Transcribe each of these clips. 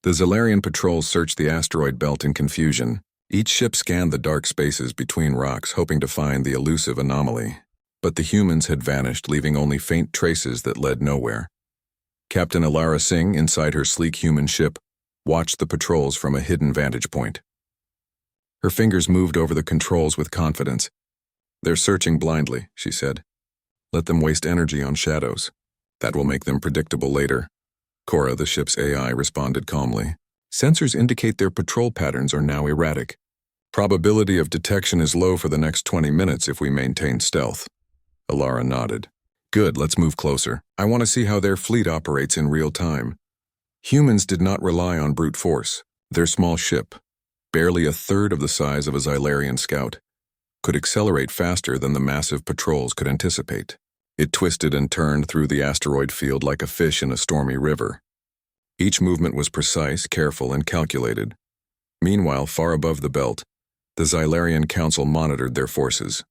The Zalarian patrols searched the asteroid belt in confusion. Each ship scanned the dark spaces between rocks, hoping to find the elusive anomaly. But the humans had vanished, leaving only faint traces that led nowhere. Captain Alara Singh, inside her sleek human ship, watched the patrols from a hidden vantage point. Her fingers moved over the controls with confidence. "They're searching blindly," she said. "Let them waste energy on shadows. That will make them predictable later." Cora, the ship's AI, responded calmly. "Sensors indicate their patrol patterns are now erratic. Probability of detection is low for the next 20 minutes if we maintain stealth." Alara nodded. "Good, let's move closer. I want to see how their fleet operates in real time." Humans did not rely on brute force. Their small ship, barely a third of the size of a Xylarian scout, could accelerate faster than the massive patrols could anticipate. It twisted and turned through the asteroid field like a fish in a stormy river. Each movement was precise, careful, and calculated. Meanwhile, far above the belt, the Xylarian Council monitored their forces.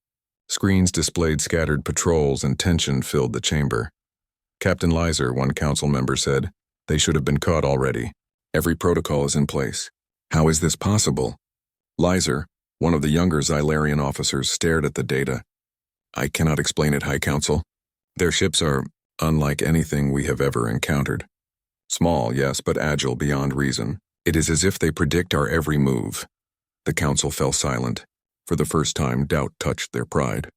Screens displayed scattered patrols and tension filled the chamber. "Captain Lizer," one council member said, "they should have been caught already. Every protocol is in place. How is this possible?" Lizer, one of the younger Xylarian officers, stared at the data. "I cannot explain it, High Council. Their ships are unlike anything we have ever encountered. Small, yes, but agile beyond reason. It is as if they predict our every move." The council fell silent. For the first time, doubt touched their pride.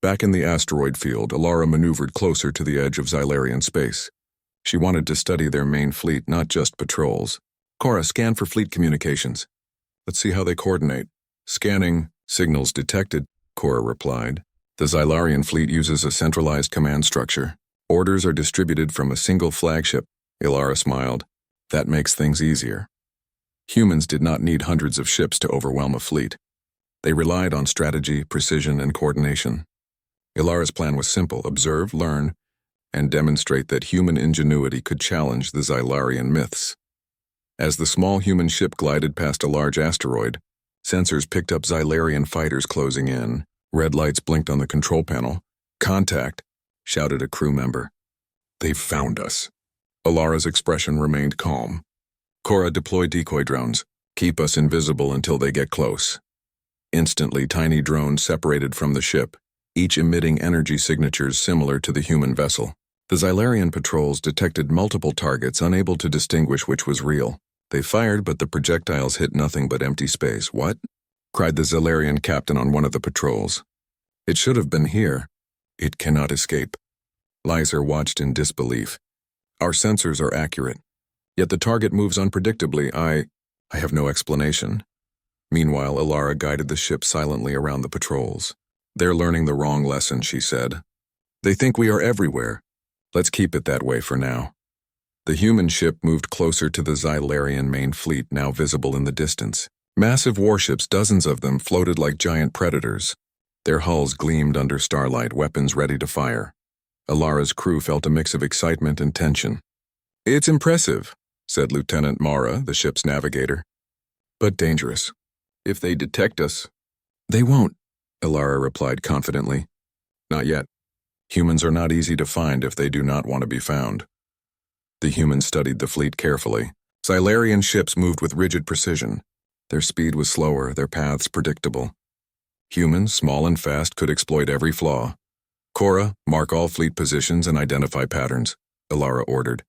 Back in the asteroid field, Alara maneuvered closer to the edge of Xylarian space. She wanted to study their main fleet, not just patrols. "Cora, scan for fleet communications. Let's see how they coordinate." "Scanning. Signals detected," Cora replied. "The Xylarian fleet uses a centralized command structure. Orders are distributed from a single flagship." Alara smiled. "That makes things easier." Humans did not need hundreds of ships to overwhelm a fleet. They relied on strategy, precision, and coordination. Alara's plan was simple: observe, learn, and demonstrate that human ingenuity could challenge the Xylarian myths. As the small human ship glided past a large asteroid, sensors picked up Xylarian fighters closing in. Red lights blinked on the control panel. "Contact," shouted a crew member. "They've found us." Alara's expression remained calm. "Cora, deploy decoy drones. Keep us invisible until they get close." Instantly, tiny drones separated from the ship, each emitting energy signatures similar to the human vessel. The Xylarian patrols detected multiple targets, unable to distinguish which was real. They fired, but the projectiles hit nothing but empty space. "What?" cried the Xylarian captain on one of the patrols. "It should have been here. It cannot escape." Lizer watched in disbelief. "Our sensors are accurate, yet the target moves unpredictably. I have no explanation." Meanwhile, Alara guided the ship silently around the patrols. "They're learning the wrong lesson," she said. "They think we are everywhere. Let's keep it that way for now." The human ship moved closer to the Xylarian main fleet, now visible in the distance. Massive warships, dozens of them, floated like giant predators. Their hulls gleamed under starlight, weapons ready to fire. Alara's crew felt a mix of excitement and tension. "It's impressive," said Lieutenant Mara, the ship's navigator. "But dangerous. If they detect us—" "They won't," Alara replied confidently. "Not yet. Humans are not easy to find if they do not want to be found." The humans studied the fleet carefully. Xylarian ships moved with rigid precision. Their speed was slower, their paths predictable. Humans, small and fast, could exploit every flaw. "Cora, mark all fleet positions and identify patterns," Alara ordered.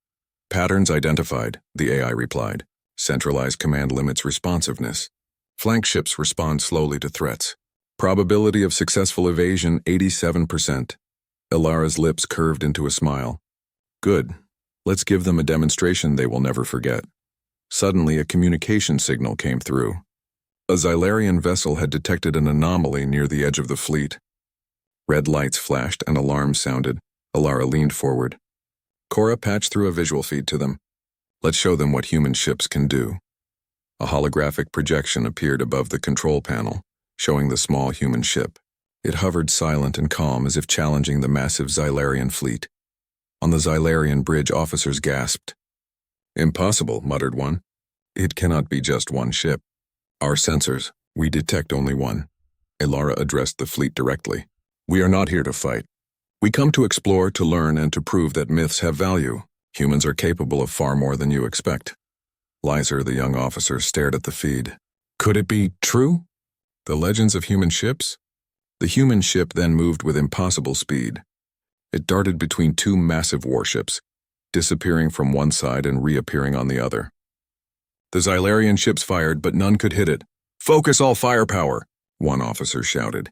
"Patterns identified," the AI replied. "Centralized command limits responsiveness. Flank ships respond slowly to threats. Probability of successful evasion 87%. Alara's lips curved into a smile. "Good. Let's give them a demonstration they will never forget." Suddenly, a communication signal came through. A Xylarian vessel had detected an anomaly near the edge of the fleet. Red lights flashed and alarms sounded. Alara leaned forward. Cora patched through a visual feed to them. "Let's show them what human ships can do." A holographic projection appeared above the control panel, showing the small human ship. It hovered silent and calm, as if challenging the massive Xylarian fleet. On the Xylarian bridge, officers gasped. "Impossible," muttered one. "It cannot be just one ship. Our sensors, we detect only one." Alara addressed the fleet directly. "We are not here to fight. We come to explore, to learn, and to prove that myths have value. Humans are capable of far more than you expect." Lyser, the young officer, stared at the feed. Could it be true? The legends of human ships? The human ship then moved with impossible speed. It darted between two massive warships, disappearing from one side and reappearing on the other. The Xylarian ships fired, but none could hit it. Focus all firepower, one officer shouted.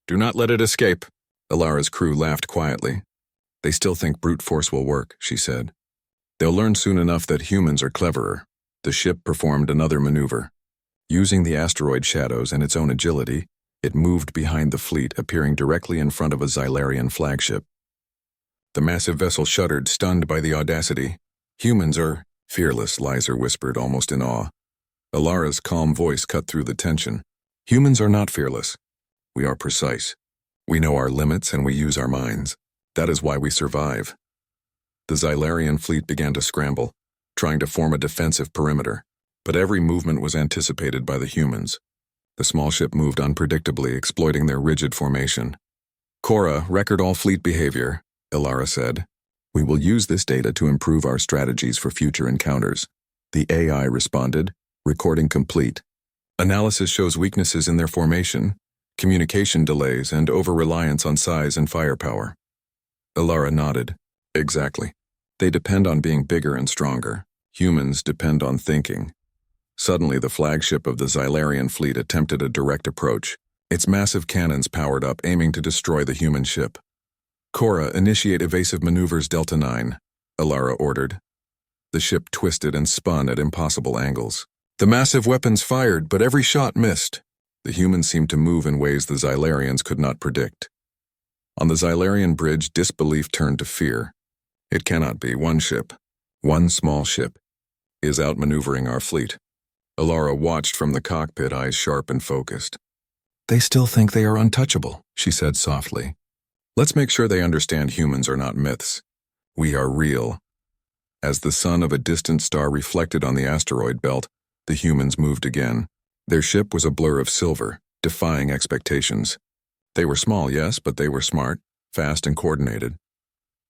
Do not let it escape. Alara's crew laughed quietly. They still think brute force will work, she said. They'll learn soon enough that humans are cleverer. The ship performed another maneuver. Using the asteroid shadows and its own agility, it moved behind the fleet, appearing directly in front of a Xylarian flagship. The massive vessel shuddered, stunned by the audacity. Humans are fearless, Lyser whispered, almost in awe. Alara's calm voice cut through the tension. Humans are not fearless. We are precise. We know our limits and we use our minds. That is why we survive. The Xylarian fleet began to scramble, trying to form a defensive perimeter, but every movement was anticipated by the humans. The small ship moved unpredictably, exploiting their rigid formation. Cora, record all fleet behavior, Alara said. We will use this data to improve our strategies for future encounters. The AI responded, recording complete. Analysis shows weaknesses in their formation, communication delays, and over-reliance on size and firepower. Alara nodded. Exactly. They depend on being bigger and stronger. Humans depend on thinking. Suddenly, the flagship of the Xylarian fleet attempted a direct approach. Its massive cannons powered up, aiming to destroy the human ship. Cora, initiate evasive maneuvers Delta 9, Alara ordered. The ship twisted and spun at impossible angles. The massive weapons fired, but every shot missed. The humans seemed to move in ways the Xylarians could not predict. On the Xylarian bridge, disbelief turned to fear. It cannot be. One ship, one small ship, is outmaneuvering our fleet. Alara watched from the cockpit, eyes sharp and focused. They still think they are untouchable, she said softly. Let's make sure they understand humans are not myths. We are real. As the sun of a distant star reflected on the asteroid belt, the humans moved again. Their ship was a blur of silver, defying expectations. They were small, yes, but they were smart, fast, and coordinated.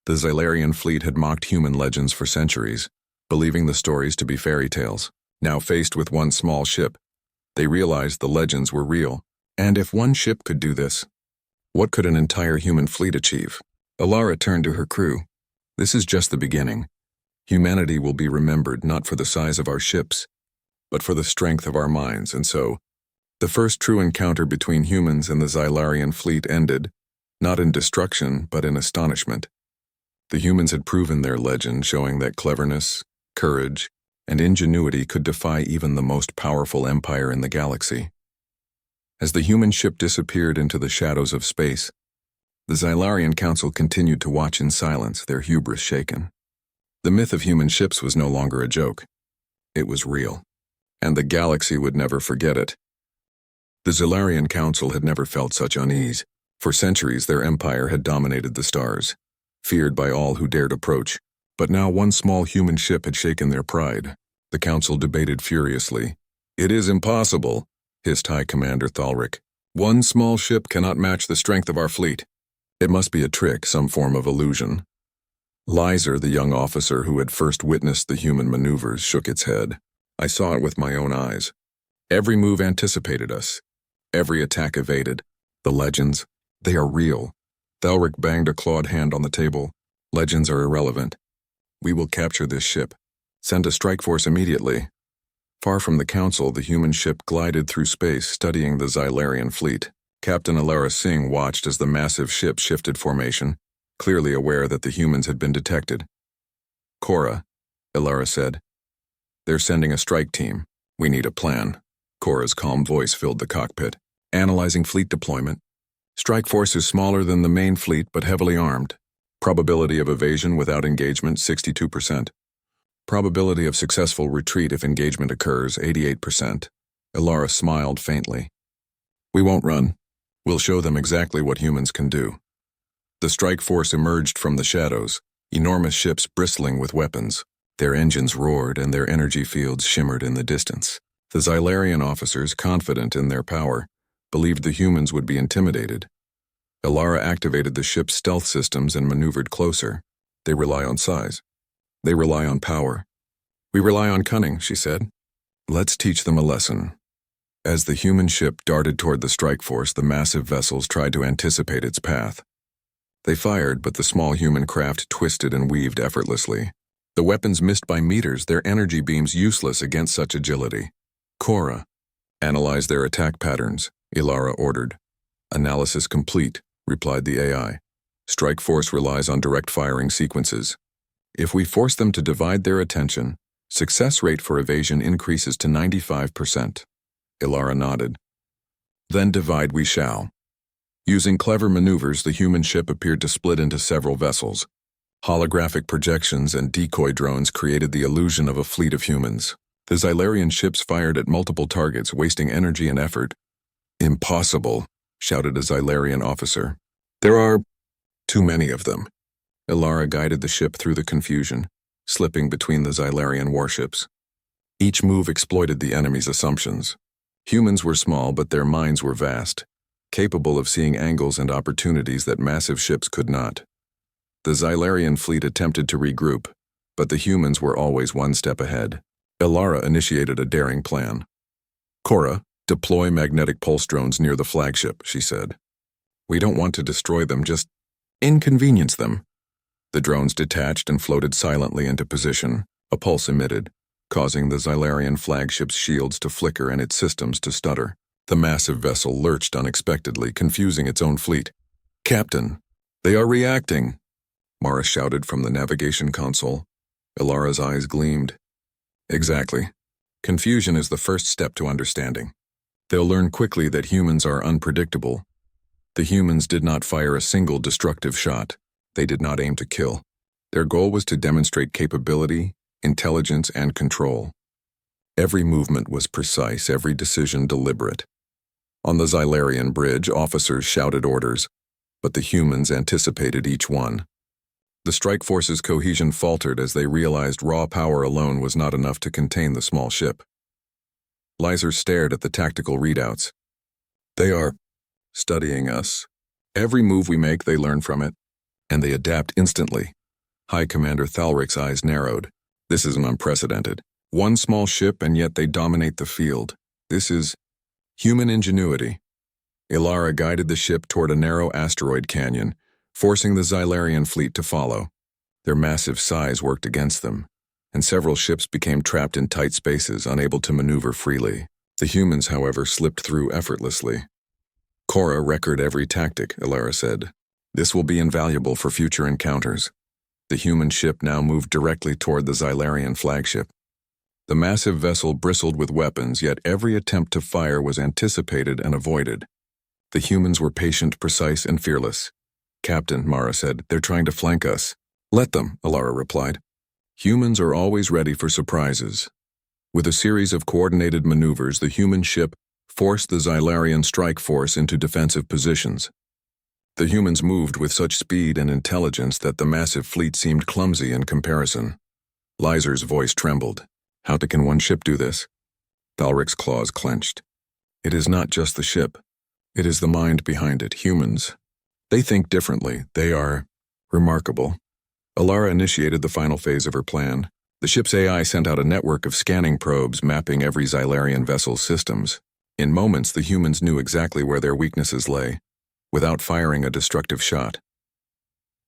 The Xylarian fleet had mocked human legends for centuries, believing the stories to be fairy tales. Now faced with one small ship, they realized the legends were real. And if one ship could do this, what could an entire human fleet achieve? Alara turned to her crew. This is just the beginning. Humanity will be remembered not for the size of our ships, but for the strength of our minds, and so, the first true encounter between humans and the Xylarian fleet ended, not in destruction, but in astonishment. The humans had proven their legend, showing that cleverness, courage, and ingenuity could defy even the most powerful empire in the galaxy. As the human ship disappeared into the shadows of space, the Xylarian Council continued to watch in silence, their hubris shaken. The myth of human ships was no longer a joke. It was real, and the galaxy would never forget it. The Xylarian Council had never felt such unease. For centuries, their empire had dominated the stars, feared by all who dared approach. But now one small human ship had shaken their pride. The council debated furiously. It is impossible, hissed High Commander Thalric. One small ship cannot match the strength of our fleet. It must be a trick, some form of illusion. Lyser, the young officer who had first witnessed the human maneuvers, shook its head. I saw it with my own eyes. Every move anticipated us. Every attack evaded. The legends, they are real. Thalric banged a clawed hand on the table. Legends are irrelevant. We will capture this ship. Send a strike force immediately. Far from the council, the human ship glided through space, studying the Xylarian fleet. Captain Alara Singh watched as the massive ship shifted formation, clearly aware that the humans had been detected. Cora, Alara said. They're sending a strike team. We need a plan. Cora's calm voice filled the cockpit. Analyzing fleet deployment. Strike force is smaller than the main fleet, but heavily armed. Probability of evasion without engagement, 62%. Probability of successful retreat if engagement occurs, 88%. Alara smiled faintly. We won't run. We'll show them exactly what humans can do. The strike force emerged from the shadows, enormous ships bristling with weapons. Their engines roared and their energy fields shimmered in the distance. The Xylarian officers, confident in their power, believed the humans would be intimidated. Alara activated the ship's stealth systems and maneuvered closer. They rely on size. They rely on power. We rely on cunning, she said. Let's teach them a lesson. As the human ship darted toward the strike force, the massive vessels tried to anticipate its path. They fired, but the small human craft twisted and weaved effortlessly. The weapons missed by meters, their energy beams useless against such agility. Cora, analyze their attack patterns, Ilara ordered. Analysis complete, replied the AI. Strike force relies on direct firing sequences. If we force them to divide their attention, success rate for evasion increases to 95%. Ilara nodded. Then divide we shall. Using clever maneuvers, the human ship appeared to split into several vessels. Holographic projections and decoy drones created the illusion of a fleet of humans. The Xylarian ships fired at multiple targets, wasting energy and effort. Impossible, shouted a Xylarian officer. There are too many of them. Ilara guided the ship through the confusion, slipping between the Xylarian warships. Each move exploited the enemy's assumptions. Humans were small, but their minds were vast, capable of seeing angles and opportunities that massive ships could not. The Xylarian fleet attempted to regroup, but the humans were always one step ahead. Ilara initiated a daring plan. Cora, deploy magnetic pulse drones near the flagship, she said. We don't want to destroy them, just inconvenience them. The drones detached and floated silently into position, a pulse emitted, causing the Xylarian flagship's shields to flicker and its systems to stutter. The massive vessel lurched unexpectedly, confusing its own fleet. Captain, they are reacting, Mara shouted from the navigation console. Ilara's eyes gleamed. Exactly. Confusion is the first step to understanding. They'll learn quickly that humans are unpredictable. The humans did not fire a single destructive shot. They did not aim to kill. Their goal was to demonstrate capability, intelligence, and control. Every movement was precise, every decision deliberate. On the Xylarian bridge, officers shouted orders, but the humans anticipated each one. The strike force's cohesion faltered as they realized raw power alone was not enough to contain the small ship. Lyser stared at the tactical readouts. They are studying us. Every move we make, they learn from it, and they adapt instantly. High Commander Thalric's eyes narrowed. This is unprecedented. One small ship, and yet they dominate the field. This is human ingenuity. Ilara guided the ship toward a narrow asteroid canyon, forcing the Xylarian fleet to follow. Their massive size worked against them, and several ships became trapped in tight spaces, unable to maneuver freely. The humans, however, slipped through effortlessly. Cora record every tactic, Ilara said. This will be invaluable for future encounters. The human ship now moved directly toward the Xylarian flagship. The massive vessel bristled with weapons, yet every attempt to fire was anticipated and avoided. The humans were patient, precise, and fearless. Captain, Mara said, they're trying to flank us. Let them, Ilara replied. Humans are always ready for surprises. With a series of coordinated maneuvers, the human ship forced the Xylarian strike force into defensive positions. The humans moved with such speed and intelligence that the massive fleet seemed clumsy in comparison. Lyser's voice trembled. How can one ship do this? Thalric's claws clenched. It is not just the ship. It is the mind behind it, humans. They think differently. They are remarkable. Ilara initiated the final phase of her plan. The ship's AI sent out a network of scanning probes mapping every Xylarian vessel's systems. In moments, the humans knew exactly where their weaknesses lay, without firing a destructive shot.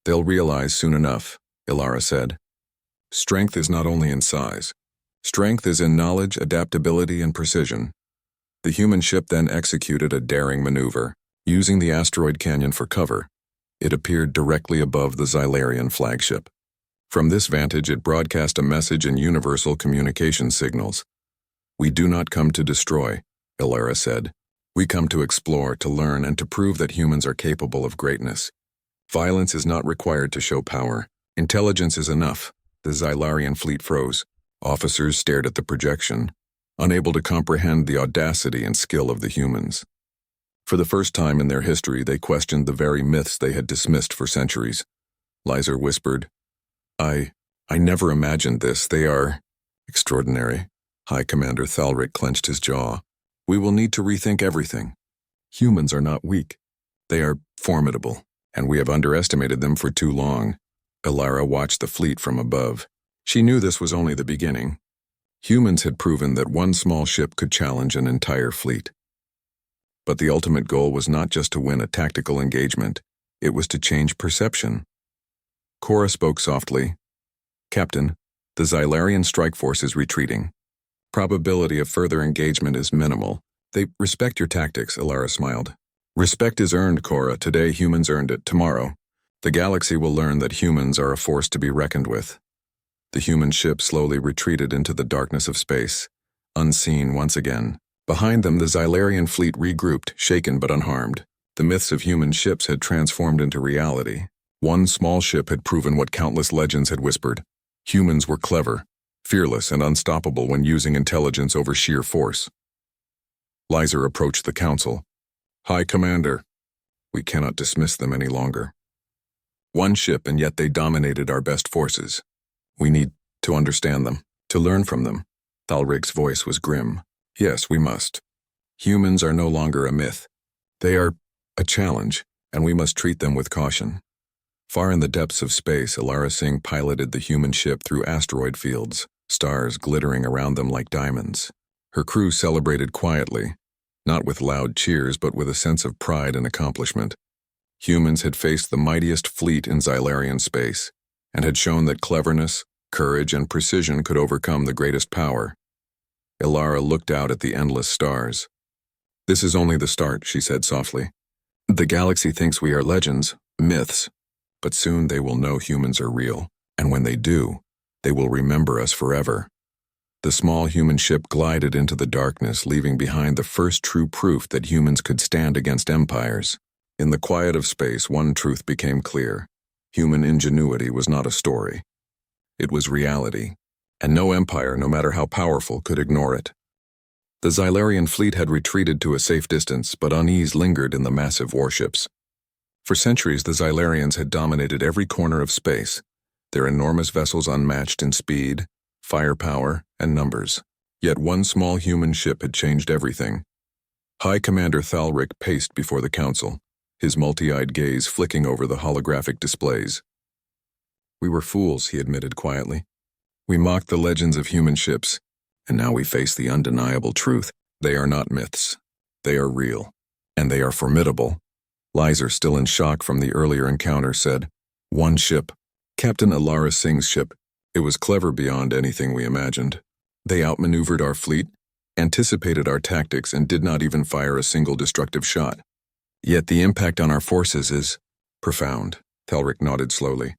They'll realize soon enough, Ilara said. Strength is not only in size. Strength is in knowledge, adaptability, and precision. The human ship then executed a daring maneuver. Using the asteroid canyon for cover, it appeared directly above the Xylarian flagship. From this vantage, it broadcast a message in universal communication signals. We do not come to destroy, Ilara said. We come to explore, to learn, and to prove that humans are capable of greatness. Violence is not required to show power. Intelligence is enough. The Xylarian fleet froze. Officers stared at the projection, unable to comprehend the audacity and skill of the humans. For the first time in their history, they questioned the very myths they had dismissed for centuries. Lyser whispered, I never imagined this. They are extraordinary. High Commander Thalric clenched his jaw. We will need to rethink everything. Humans are not weak. They are formidable, and we have underestimated them for too long. Ilara watched the fleet from above. She knew this was only the beginning. Humans had proven that one small ship could challenge an entire fleet. But the ultimate goal was not just to win a tactical engagement, it was to change perception. Cora spoke softly. "Captain, the Xylarian strike force is retreating. Probability of further engagement is minimal. They respect your tactics," Alara smiled. "Respect is earned, Cora. Today humans earned it. Tomorrow, the galaxy will learn that humans are a force to be reckoned with." The human ship slowly retreated into the darkness of space, unseen once again. Behind them, the Xylarian fleet regrouped, shaken but unharmed. The myths of human ships had transformed into reality. One small ship had proven what countless legends had whispered. Humans were clever, fearless, and unstoppable when using intelligence over sheer force. Lizer approached the council. "High Commander, we cannot dismiss them any longer. One ship, and yet they dominated our best forces. We need to understand them, to learn from them." Thalric's voice was grim. "Yes, we must. Humans are no longer a myth. They are a challenge, and we must treat them with caution." Far in the depths of space, Alara Singh piloted the human ship through asteroid fields, stars glittering around them like diamonds. Her crew celebrated quietly, not with loud cheers but with a sense of pride and accomplishment. Humans had faced the mightiest fleet in Xylarian space, and had shown that cleverness, courage, and precision could overcome the greatest power. Alara looked out at the endless stars. "This is only the start," she said softly. "The galaxy thinks we are legends, myths, but soon they will know humans are real, and when they do, they will remember us forever." The small human ship glided into the darkness, leaving behind the first true proof that humans could stand against empires. In the quiet of space, one truth became clear. Human ingenuity was not a story. It was reality, and no empire, no matter how powerful, could ignore it. The Xylarian fleet had retreated to a safe distance, but unease lingered in the massive warships. For centuries, the Xylarians had dominated every corner of space, their enormous vessels unmatched in speed, firepower, and numbers. Yet one small human ship had changed everything. High Commander Thalric paced before the council, his multi-eyed gaze flicking over the holographic displays. "We were fools," he admitted quietly. "We mocked the legends of human ships, and now we face the undeniable truth. They are not myths. They are real, and they are formidable." Lizer, still in shock from the earlier encounter, said, "One ship, Captain Alara Singh's ship. It was clever beyond anything we imagined. They outmaneuvered our fleet, anticipated our tactics, and did not even fire a single destructive shot. Yet the impact on our forces is profound." Thalric nodded slowly.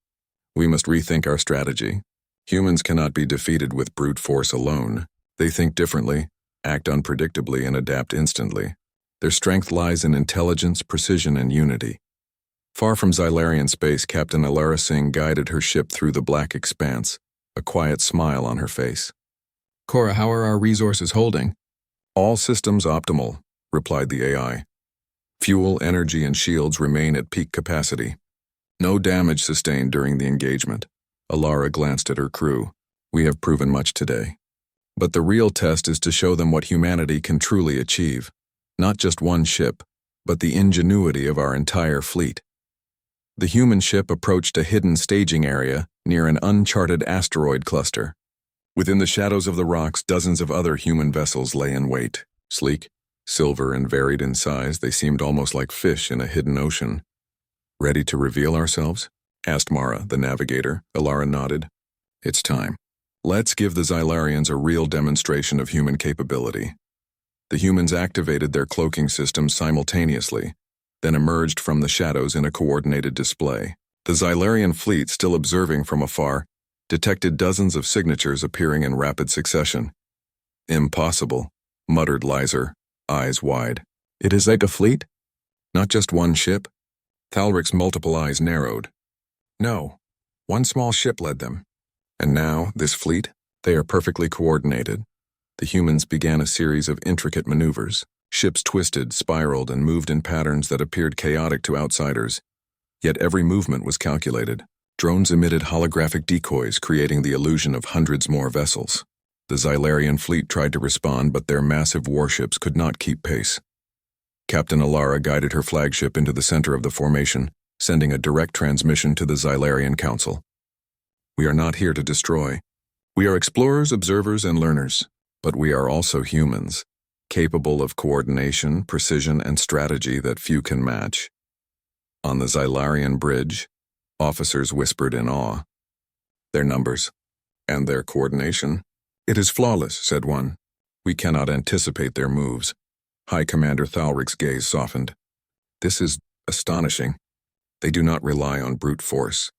"We must rethink our strategy. Humans cannot be defeated with brute force alone. They think differently, act unpredictably, and adapt instantly. Their strength lies in intelligence, precision, and unity." Far from Xylarian space, Captain Alara Singh guided her ship through the black expanse, a quiet smile on her face. "Cora, how are our resources holding?" "All systems optimal," replied the AI. "Fuel, energy, and shields remain at peak capacity. No damage sustained during the engagement." Alara glanced at her crew. "We have proven much today. But the real test is to show them what humanity can truly achieve. Not just one ship, but the ingenuity of our entire fleet." The human ship approached a hidden staging area near an uncharted asteroid cluster. Within the shadows of the rocks, dozens of other human vessels lay in wait. Sleek, silver, and varied in size, they seemed almost like fish in a hidden ocean. "Ready to reveal ourselves?" asked Mara, the navigator. Alara nodded. "It's time. Let's give the Xylarians a real demonstration of human capability." The humans activated their cloaking systems simultaneously, then emerged from the shadows in a coordinated display. The Xylarian fleet, still observing from afar, detected dozens of signatures appearing in rapid succession. "Impossible," muttered Lizer, eyes wide. "It is like a fleet? Not just one ship?" Thalric's multiple eyes narrowed. "No, one small ship led them. And now, this fleet, they are perfectly coordinated." The humans began a series of intricate maneuvers. Ships twisted, spiraled, and moved in patterns that appeared chaotic to outsiders. Yet every movement was calculated. Drones emitted holographic decoys, creating the illusion of hundreds more vessels. The Xylarian fleet tried to respond, but their massive warships could not keep pace. Captain Alara guided her flagship into the center of the formation, sending a direct transmission to the Xylarian Council. "We are not here to destroy. We are explorers, observers, and learners, but we are also humans, capable of coordination, precision, and strategy that few can match. On the Xylarian bridge, officers whispered in awe. Their numbers, and their coordination. It is flawless, said one. We cannot anticipate their moves. High Commander Thalric's gaze softened. This is astonishing. They do not rely on brute force.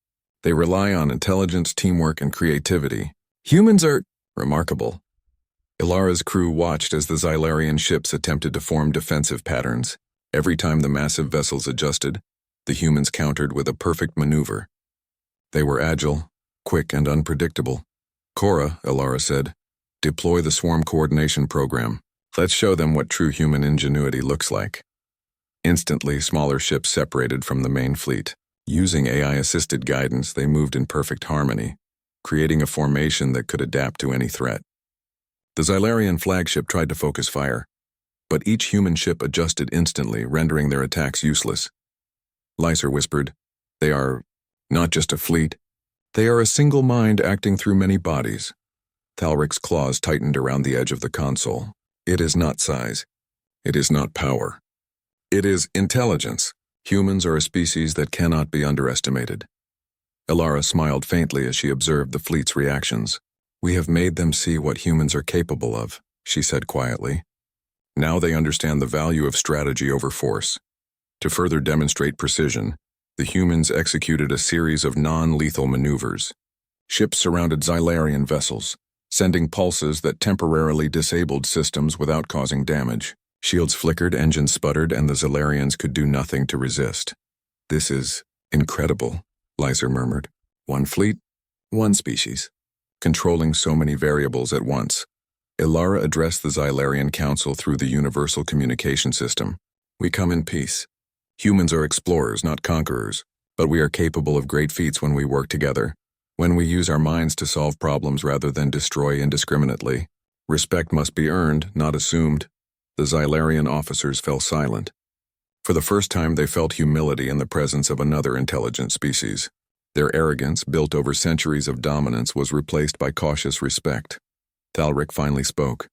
They rely on intelligence, teamwork, and creativity. Humans are remarkable. Ilara's crew watched as the Xylarian ships attempted to form defensive patterns. Every time the massive vessels adjusted, the humans countered with a perfect maneuver. They were agile, quick, and unpredictable. Cora, Ilara said, deploy the swarm coordination program. Let's show them what true human ingenuity looks like. Instantly, smaller ships separated from the main fleet. Using AI-assisted guidance, they moved in perfect harmony, creating a formation that could adapt to any threat. The Xylarian flagship tried to focus fire, but each human ship adjusted instantly, rendering their attacks useless. Lyser whispered, they are not just a fleet. They are a single mind acting through many bodies. Thalric's claws tightened around the edge of the console. It is not size. It is not power. It is intelligence. Humans are a species that cannot be underestimated. Ilara smiled faintly as she observed the fleet's reactions. We have made them see what humans are capable of, she said quietly. Now they understand the value of strategy over force. To further demonstrate precision, the humans executed a series of non-lethal maneuvers. Ships surrounded Xylarian vessels, sending pulses that temporarily disabled systems without causing damage. Shields flickered, engines sputtered, and the Xylarians could do nothing to resist. This is incredible, Lyser murmured. One fleet, one species, controlling so many variables at once. Ilara addressed the Xylarian Council through the universal communication system. We come in peace. Humans are explorers, not conquerors, but we are capable of great feats when we work together, when we use our minds to solve problems rather than destroy indiscriminately. Respect must be earned, not assumed. The Xylarian officers fell silent. For the first time, they felt humility in the presence of another intelligent species. Their arrogance, built over centuries of dominance, was replaced by cautious respect. Thalric finally spoke.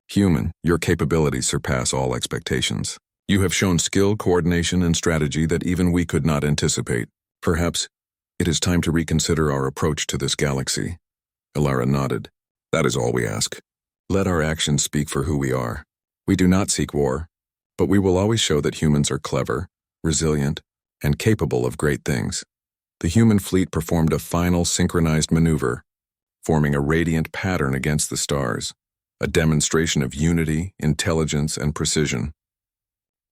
Human, your capabilities surpass all expectations. You have shown skill, coordination, and strategy that even we could not anticipate. Perhaps it is time to reconsider our approach to this galaxy. Ilara nodded. That is all we ask. Let our actions speak for who we are. We do not seek war, but we will always show that humans are clever, resilient, and capable of great things. The human fleet performed a final synchronized maneuver, forming a radiant pattern against the stars, a demonstration of unity, intelligence, and precision.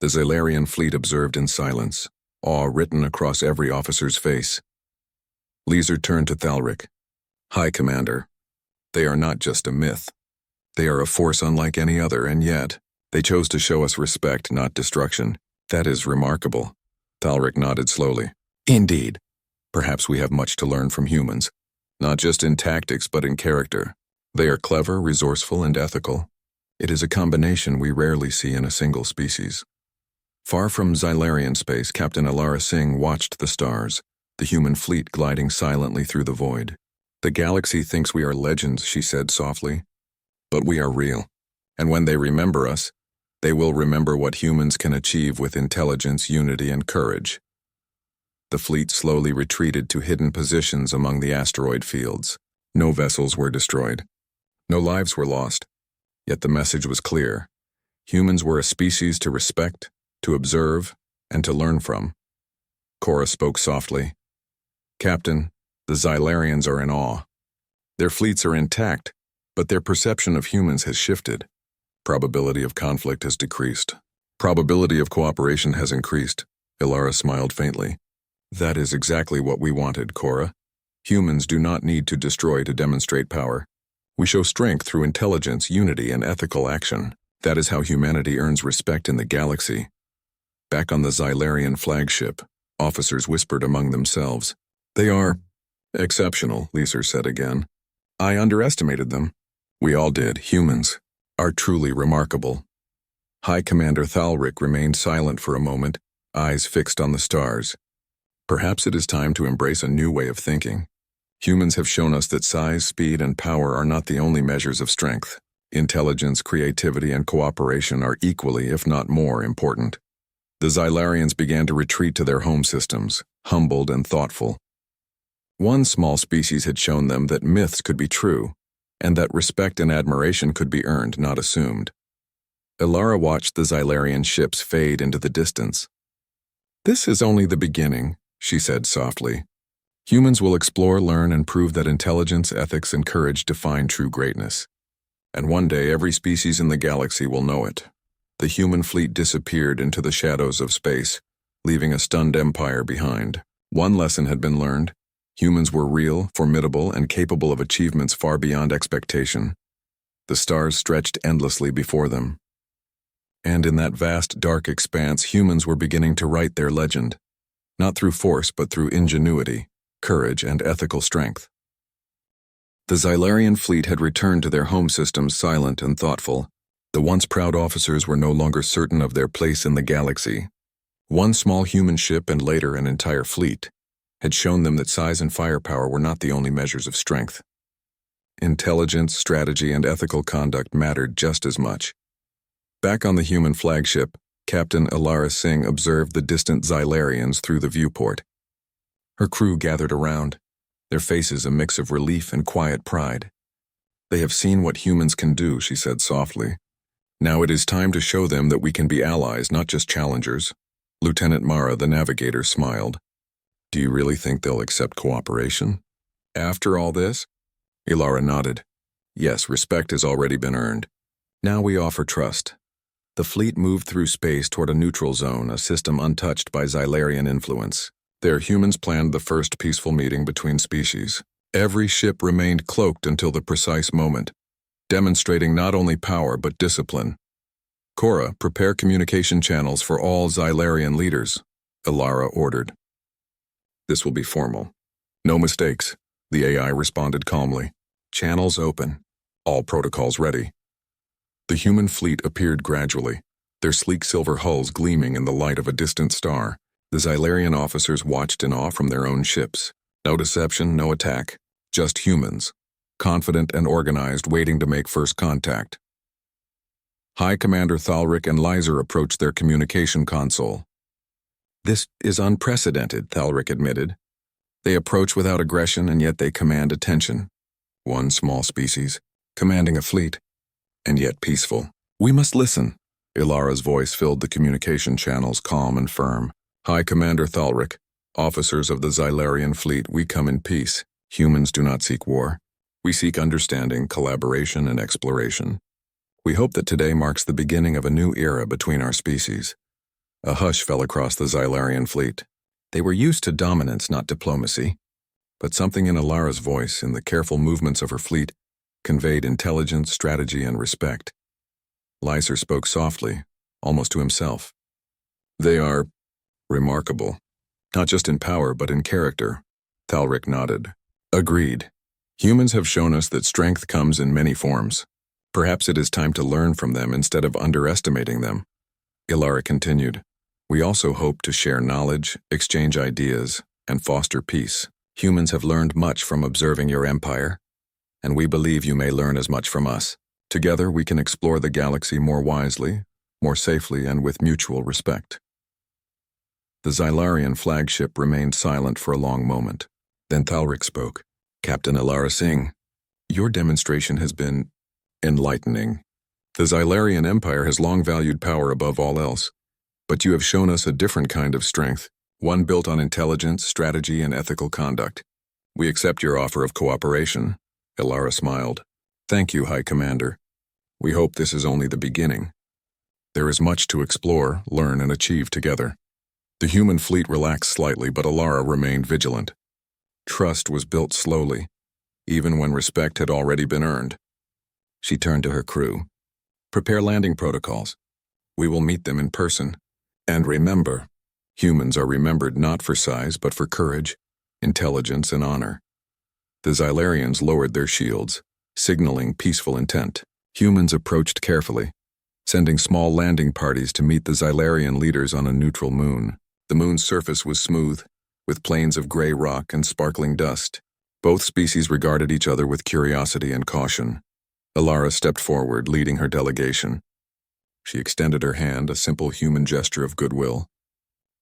The Xylarian fleet observed in silence, awe written across every officer's face. Lyser turned to Thalric. High Commander, they are not just a myth. They are a force unlike any other, and yet, they chose to show us respect, not destruction. That is remarkable. Thalric nodded slowly. Indeed. Perhaps we have much to learn from humans, not just in tactics but in character. They are clever, resourceful, and ethical. It is a combination we rarely see in a single species. Far from Xylarian space, Captain Ilara Singh watched the stars, the human fleet gliding silently through the void. The galaxy thinks we are legends, she said softly. But we are real, and when they remember us, they will remember what humans can achieve with intelligence, unity, and courage. The fleet slowly retreated to hidden positions among the asteroid fields. No vessels were destroyed. No lives were lost. Yet the message was clear. Humans were a species to respect, to observe, and to learn from. Cora spoke softly. Captain, the Xylarians are in awe. Their fleets are intact, but their perception of humans has shifted. Probability of conflict has decreased. Probability of cooperation has increased. Ilara smiled faintly. That is exactly what we wanted, Cora. Humans do not need to destroy to demonstrate power. We show strength through intelligence, unity, and ethical action. That is how humanity earns respect in the galaxy. Back on the Xylarian flagship, officers whispered among themselves. They are exceptional, Lyser said again. I underestimated them. We all did. Humans are truly remarkable. High Commander Thalric remained silent for a moment, eyes fixed on the stars. Perhaps it is time to embrace a new way of thinking. Humans have shown us that size, speed, and power are not the only measures of strength. Intelligence, creativity, and cooperation are equally, if not more, important. The Xylarians began to retreat to their home systems, humbled and thoughtful. One small species had shown them that myths could be true, and that respect and admiration could be earned, not assumed. Ilara watched the Xylarian ships fade into the distance. "This is only the beginning," she said softly. "Humans will explore, learn, and prove that intelligence, ethics, and courage define true greatness. And one day every species in the galaxy will know it." The human fleet disappeared into the shadows of space, leaving a stunned empire behind. One lesson had been learned. Humans were real, formidable, and capable of achievements far beyond expectation. The stars stretched endlessly before them. And in that vast, dark expanse, humans were beginning to write their legend, not through force but through ingenuity, courage, and ethical strength. The Xylarian fleet had returned to their home systems silent and thoughtful. The once proud officers were no longer certain of their place in the galaxy. One small human ship and later an entire fleet had shown them that size and firepower were not the only measures of strength. Intelligence, strategy, and ethical conduct mattered just as much. Back on the human flagship, Captain Ilara Singh observed the distant Xylarians through the viewport. Her crew gathered around, their faces a mix of relief and quiet pride. "They have seen what humans can do," she said softly. "Now it is time to show them that we can be allies, not just challengers." Lieutenant Mara, the navigator, smiled. "Do you really think they'll accept cooperation? After all this?" Ilara nodded. "Yes, respect has already been earned. Now we offer trust." The fleet moved through space toward a neutral zone, a system untouched by Xylarian influence. There, humans planned the first peaceful meeting between species. Every ship remained cloaked until the precise moment, demonstrating not only power but discipline. "Cora, prepare communication channels for all Xylarian leaders," Ilara ordered. "This will be formal. No mistakes," the AI responded calmly. "Channels open. All protocols ready." The human fleet appeared gradually, their sleek silver hulls gleaming in the light of a distant star. The Xylarian officers watched in awe from their own ships. No deception, no attack, just humans, confident and organized, waiting to make first contact. High Commander Thalric and Lyser approached their communication console. "This is unprecedented," Thalric admitted. "They approach without aggression, and yet they command attention. One small species, commanding a fleet, and yet peaceful. We must listen." Ilara's voice filled the communication channels, calm and firm. "High Commander Thalric, officers of the Xylarian fleet, we come in peace. Humans do not seek war. We seek understanding, collaboration, and exploration. We hope that today marks the beginning of a new era between our species." A hush fell across the Xylarian fleet. They were used to dominance, not diplomacy. But something in Ilara's voice, in the careful movements of her fleet, conveyed intelligence, strategy, and respect. Lyser spoke softly, almost to himself. "They are remarkable, not just in power but in character." Thalric nodded. "Agreed. Humans have shown us that strength comes in many forms. Perhaps it is time to learn from them instead of underestimating them." Ilara continued. "We also hope to share knowledge, exchange ideas, and foster peace. Humans have learned much from observing your empire, and we believe you may learn as much from us. Together we can explore the galaxy more wisely, more safely, and with mutual respect." The Xylarian flagship remained silent for a long moment. Then Thalric spoke. "Captain Ilara Singh, your demonstration has been enlightening. The Xylarian Empire has long valued power above all else, but you have shown us a different kind of strength, one built on intelligence, strategy, and ethical conduct. We accept your offer of cooperation." Ilara smiled. "Thank you, High Commander. We hope this is only the beginning. There is much to explore, learn, and achieve together." The human fleet relaxed slightly, but Ilara remained vigilant. Trust was built slowly, even when respect had already been earned. She turned to her crew. "Prepare landing protocols. We will meet them in person. And remember, humans are remembered not for size but for courage, intelligence, and honor." The Xylarians lowered their shields, signaling peaceful intent. Humans approached carefully, sending small landing parties to meet the Xylarian leaders on a neutral moon. The moon's surface was smooth, with plains of gray rock and sparkling dust. Both species regarded each other with curiosity and caution. Alara stepped forward, leading her delegation. She extended her hand, a simple human gesture of goodwill.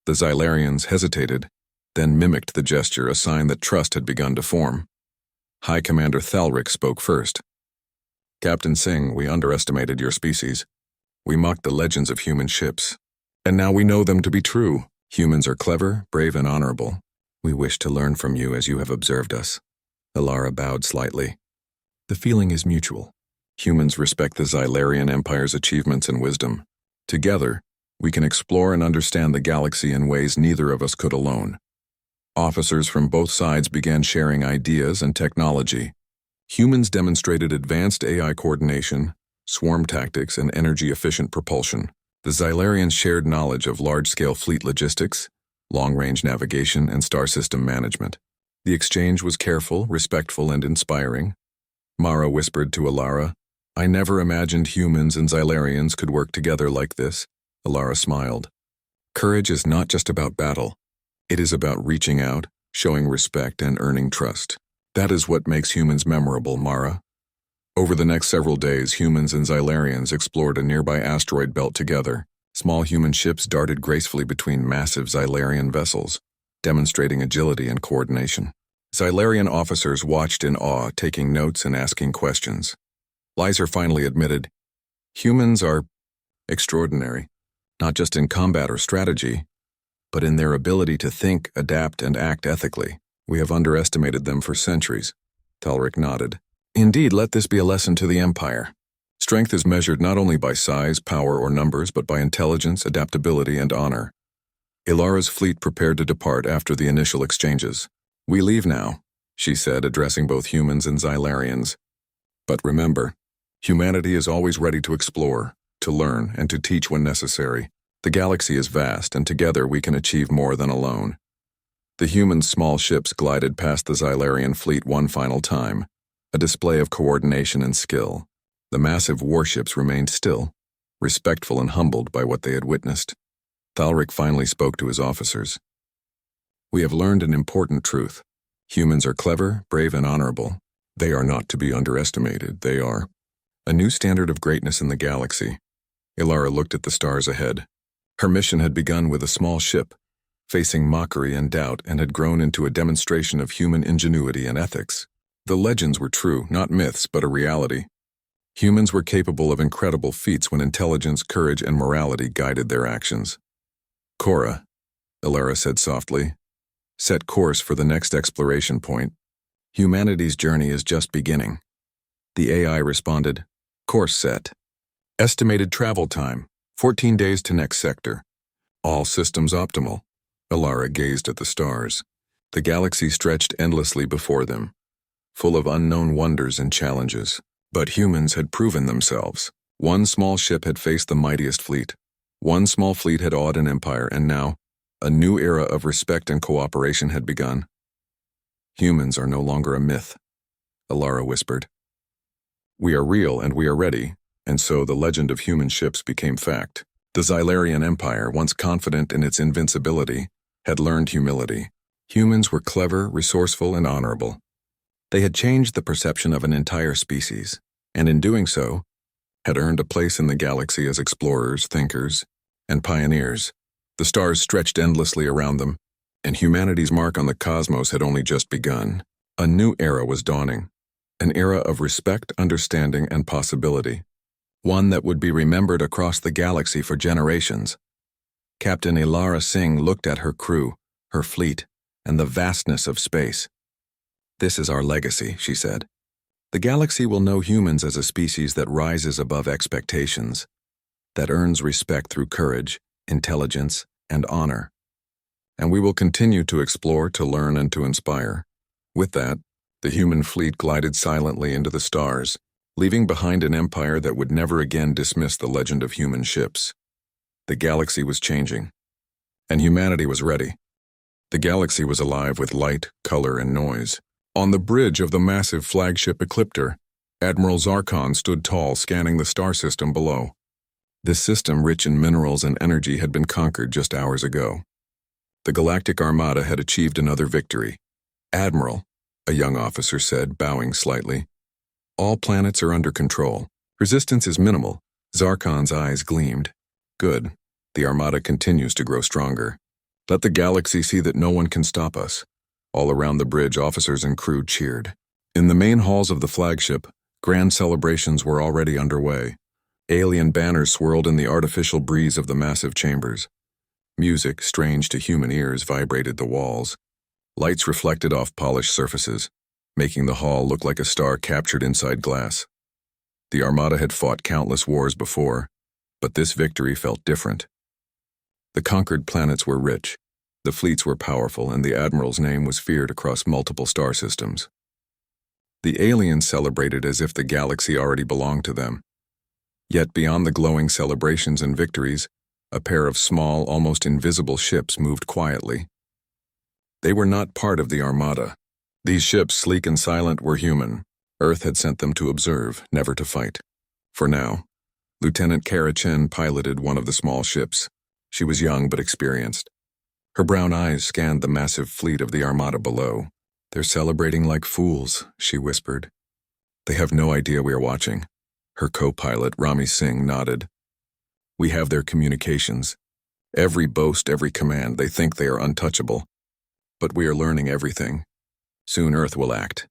The Xylarians hesitated, then mimicked the gesture, a sign that trust had begun to form. High Commander Thalric spoke first. Captain Singh, we underestimated your species. We mocked the legends of human ships. And now we know them to be true. Humans are clever, brave, and honorable. We wish to learn from you as you have observed us. Alara bowed slightly. The feeling is mutual. Humans respect the Xylarian Empire's achievements and wisdom. Together, we can explore and understand the galaxy in ways neither of us could alone. Officers from both sides began sharing ideas and technology. Humans demonstrated advanced AI coordination, swarm tactics, and energy-efficient propulsion. The Xylarians shared knowledge of large-scale fleet logistics, long-range navigation, and star system management. The exchange was careful, respectful, and inspiring. Mara whispered to Alara, I never imagined humans and Xylarians could work together like this. Alara smiled. Courage is not just about battle. It is about reaching out, showing respect, and earning trust. That is what makes humans memorable, Mara. Over the next several days, humans and Xylarians explored a nearby asteroid belt together. Small human ships darted gracefully between massive Xylarian vessels, demonstrating agility and coordination. Xylarian officers watched in awe, taking notes and asking questions. Lyser finally admitted, humans are extraordinary, not just in combat or strategy, but in their ability to think, adapt, and act ethically. We have underestimated them for centuries. Thalric nodded. Indeed, let this be a lesson to the Empire. Strength is measured not only by size, power, or numbers, but by intelligence, adaptability, and honor. Alara's fleet prepared to depart after the initial exchanges. We leave now, she said, addressing both humans and Xylarians. But remember, humanity is always ready to explore, to learn, and to teach when necessary. The galaxy is vast, and together we can achieve more than alone. The humans' small ships glided past the Xylarian fleet one final time, a display of coordination and skill. The massive warships remained still, respectful and humbled by what they had witnessed. Thalric finally spoke to his officers. We have learned an important truth. Humans are clever, brave, and honorable. They are not to be underestimated. They are a new standard of greatness in the galaxy. Alara looked at the stars ahead. Her mission had begun with a small ship, facing mockery and doubt, and had grown into a demonstration of human ingenuity and ethics. The legends were true, not myths, but a reality. Humans were capable of incredible feats when intelligence, courage, and morality guided their actions. Cora, Alara said softly, set course for the next exploration point. Humanity's journey is just beginning. The AI responded, course set. Estimated travel time, 14 days to next sector. All systems optimal. Alara gazed at the stars. The galaxy stretched endlessly before them, full of unknown wonders and challenges. But humans had proven themselves. One small ship had faced the mightiest fleet. One small fleet had awed an empire, and now, a new era of respect and cooperation had begun. Humans are no longer a myth, Alara whispered. We are real and we are ready, and so the legend of human ships became fact. The Xylarian Empire, once confident in its invincibility, had learned humility. Humans were clever, resourceful, and honorable. They had changed the perception of an entire species, and in doing so, had earned a place in the galaxy as explorers, thinkers, and pioneers. The stars stretched endlessly around them, and humanity's mark on the cosmos had only just begun. A new era was dawning, an era of respect, understanding, and possibility, one that would be remembered across the galaxy for generations. Captain Alara Singh looked at her crew, her fleet, and the vastness of space. This is our legacy, she said. The galaxy will know humans as a species that rises above expectations, that earns respect through courage, intelligence, and honor. And we will continue to explore, to learn, and to inspire. With that, the human fleet glided silently into the stars, leaving behind an empire that would never again dismiss the legend of human ships. The galaxy was changing, and humanity was ready. The galaxy was alive with light, color, and noise. On the bridge of the massive flagship Ecliptor, Admiral Zarkon stood tall, scanning the star system below. This system, rich in minerals and energy, had been conquered just hours ago. The Galactic Armada had achieved another victory. Admiral, a young officer said, bowing slightly. All planets are under control. Resistance is minimal. Zarkon's eyes gleamed. Good. The Armada continues to grow stronger. Let the galaxy see that no one can stop us. All around the bridge, officers and crew cheered. In the main halls of the flagship, grand celebrations were already underway. Alien banners swirled in the artificial breeze of the massive chambers. Music, strange to human ears, vibrated the walls. Lights reflected off polished surfaces, making the hall look like a star captured inside glass. The Armada had fought countless wars before, but this victory felt different. The conquered planets were rich, the fleets were powerful, and the Admiral's name was feared across multiple star systems. The aliens celebrated as if the galaxy already belonged to them. Yet beyond the glowing celebrations and victories, a pair of small, almost invisible ships moved quietly. They were not part of the Armada. These ships, sleek and silent, were human. Earth had sent them to observe, never to fight. For now, Lieutenant Kara Chen piloted one of the small ships. She was young but experienced. Her brown eyes scanned the massive fleet of the Armada below. They're celebrating like fools, she whispered. They have no idea we are watching. Her co-pilot, Rami Singh, nodded. We have their communications. Every boast, every command, they think they are untouchable. But we are learning everything. Soon Earth will act.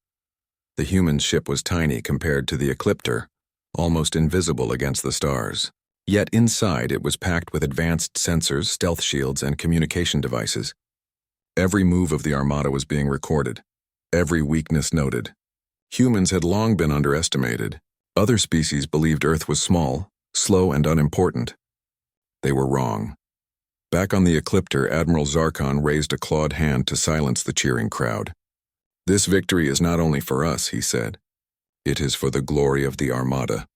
The human ship was tiny compared to the Ecliptor, almost invisible against the stars. Yet inside it was packed with advanced sensors, stealth shields, and communication devices. Every move of the Armada was being recorded, every weakness noted. Humans had long been underestimated. Other species believed Earth was small, slow, and unimportant. They were wrong. Back on the Ecliptor, Admiral Zarkon raised a clawed hand to silence the cheering crowd. This victory is not only for us, he said. It is for the glory of the Armada,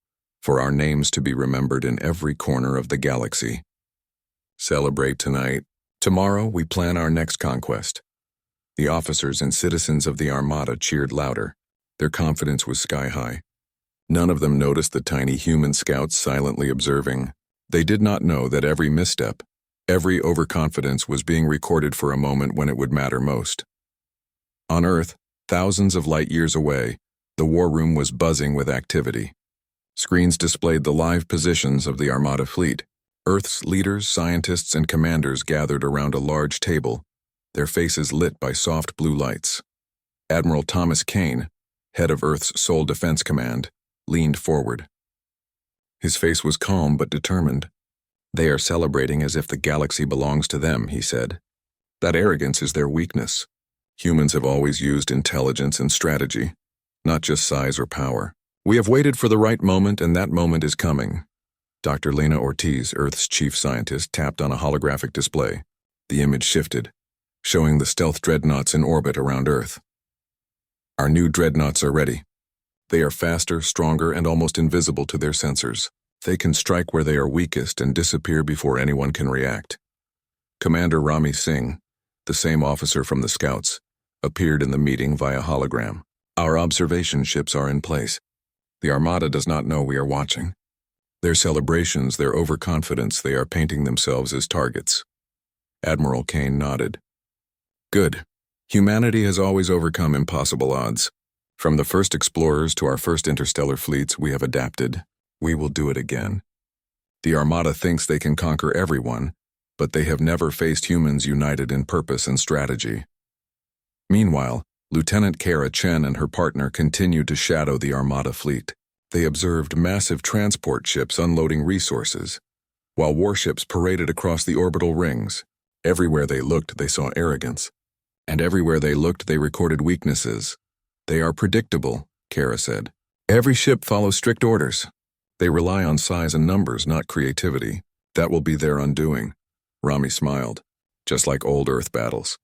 for our names to be remembered in every corner of the galaxy. Celebrate tonight. Tomorrow we plan our next conquest. The officers and citizens of the Armada cheered louder. Their confidence was sky-high. None of them noticed the tiny human scouts silently observing. They did not know that every misstep, every overconfidence was being recorded for a moment when it would matter most. On Earth, thousands of light years away, the war room was buzzing with activity. Screens displayed the live positions of the Armada fleet. Earth's leaders, scientists, and commanders gathered around a large table, their faces lit by soft blue lights. Admiral Thomas Kane, head of Earth's Sole Defense Command, leaned forward. His face was calm but determined. They are celebrating as if the galaxy belongs to them, he said. That arrogance is their weakness. Humans have always used intelligence and strategy, not just size or power. We have waited for the right moment, and that moment is coming. Dr. Lena Ortiz, Earth's chief scientist, tapped on a holographic display. The image shifted, showing the stealth dreadnoughts in orbit around Earth. Our new dreadnoughts are ready. They are faster, stronger, and almost invisible to their sensors. They can strike where they are weakest and disappear before anyone can react. Commander Rami Singh, the same officer from the Scouts, appeared in the meeting via hologram. Our observation ships are in place. The Armada does not know we are watching. Their celebrations, their overconfidence, they are painting themselves as targets. Admiral Kane nodded. Good. Humanity has always overcome impossible odds. From the first explorers to our first interstellar fleets, we have adapted. We will do it again. The Armada thinks they can conquer everyone, but they have never faced humans united in purpose and strategy. Meanwhile, Lieutenant Kara Chen and her partner continued to shadow the Armada fleet. They observed massive transport ships unloading resources, while warships paraded across the orbital rings. Everywhere they looked, they saw arrogance. And everywhere they looked, they recorded weaknesses. They are predictable, Kara said. Every ship follows strict orders. They rely on size and numbers, not creativity. That will be their undoing. Rami smiled. Just like old Earth battles.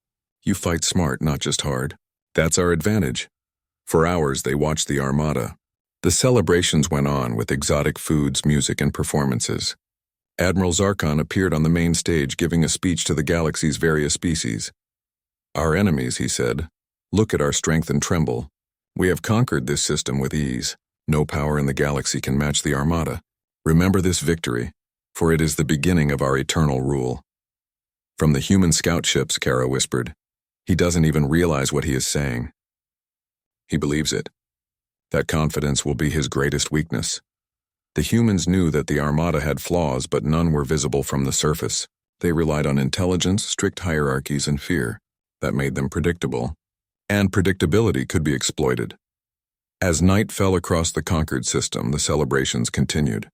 You fight smart, not just hard. That's our advantage. For hours, they watched the Armada. The celebrations went on with exotic foods, music, and performances. Admiral Zarkon appeared on the main stage giving a speech to the galaxy's various species. Our enemies, he said, look at our strength and tremble. We have conquered this system with ease. No power in the galaxy can match the Armada. Remember this victory, for it is the beginning of our eternal rule. From the human scout ships, Kara whispered. He doesn't even realize what he is saying. He believes it. That confidence will be his greatest weakness. The humans knew that the Armada had flaws, but none were visible from the surface. They relied on intelligence, strict hierarchies, and fear. That made them predictable. And predictability could be exploited. As night fell across the conquered system, the celebrations continued.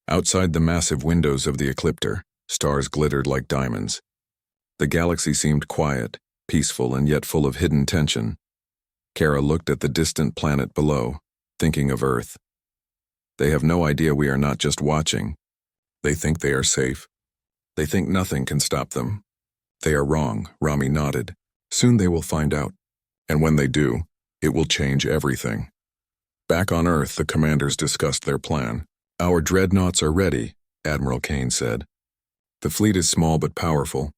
Outside the massive windows of the ecliptor, stars glittered like diamonds. The galaxy seemed quiet, peaceful, and yet full of hidden tension. Kara looked at the distant planet below, thinking of Earth. They have no idea we are not just watching. They think they are safe. They think nothing can stop them. They are wrong, Rami nodded. Soon they will find out. And when they do, it will change everything. Back on Earth, the commanders discussed their plan. Our dreadnoughts are ready, Admiral Kane said. The fleet is small but powerful.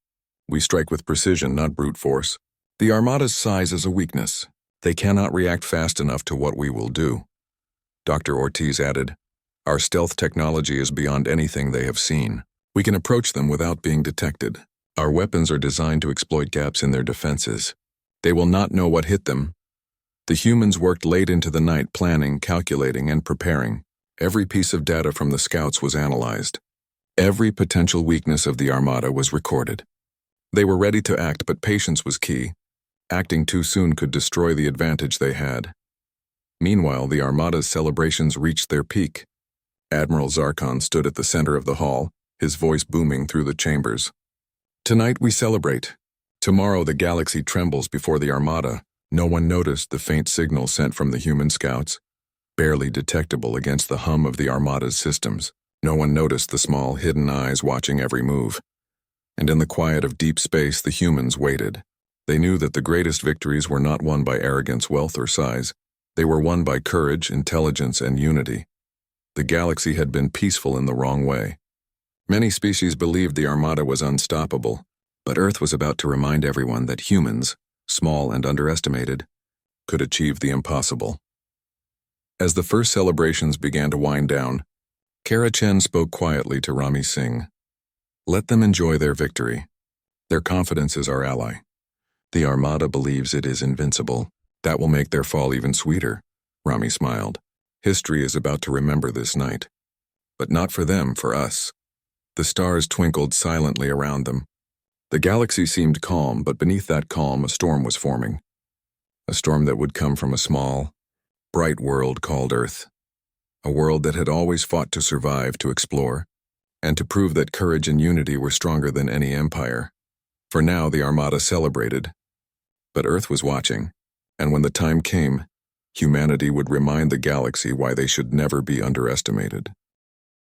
We strike with precision, not brute force. The Armada's size is a weakness. They cannot react fast enough to what we will do. Dr. Ortiz added, our stealth technology is beyond anything they have seen. We can approach them without being detected. Our weapons are designed to exploit gaps in their defenses. They will not know what hit them. The humans worked late into the night planning, calculating, and preparing. Every piece of data from the scouts was analyzed. Every potential weakness of the Armada was recorded. They were ready to act, but patience was key. Acting too soon could destroy the advantage they had. Meanwhile, the Armada's celebrations reached their peak. Admiral Zarkon stood at the center of the hall, his voice booming through the chambers. Tonight we celebrate. Tomorrow the galaxy trembles before the Armada. No one noticed the faint signal sent from the human scouts, barely detectable against the hum of the Armada's systems. No one noticed the small, hidden eyes watching every move. And in the quiet of deep space, the humans waited. They knew that the greatest victories were not won by arrogance, wealth, or size. They were won by courage, intelligence, and unity. The galaxy had been peaceful in the wrong way. Many species believed the Armada was unstoppable, but Earth was about to remind everyone that humans, small and underestimated, could achieve the impossible. As the first celebrations began to wind down, Kara Chen spoke quietly to Rami Singh. Let them enjoy their victory. Their confidence is our ally. The Armada believes it is invincible. That will make their fall even sweeter, Rami smiled. History is about to remember this night. But not for them, for us. The stars twinkled silently around them. The galaxy seemed calm, but beneath that calm a storm was forming. A storm that would come from a small, bright world called Earth. A world that had always fought to survive, to explore, and to prove that courage and unity were stronger than any empire. For now the Armada celebrated. But Earth was watching, and when the time came, humanity would remind the galaxy why they should never be underestimated.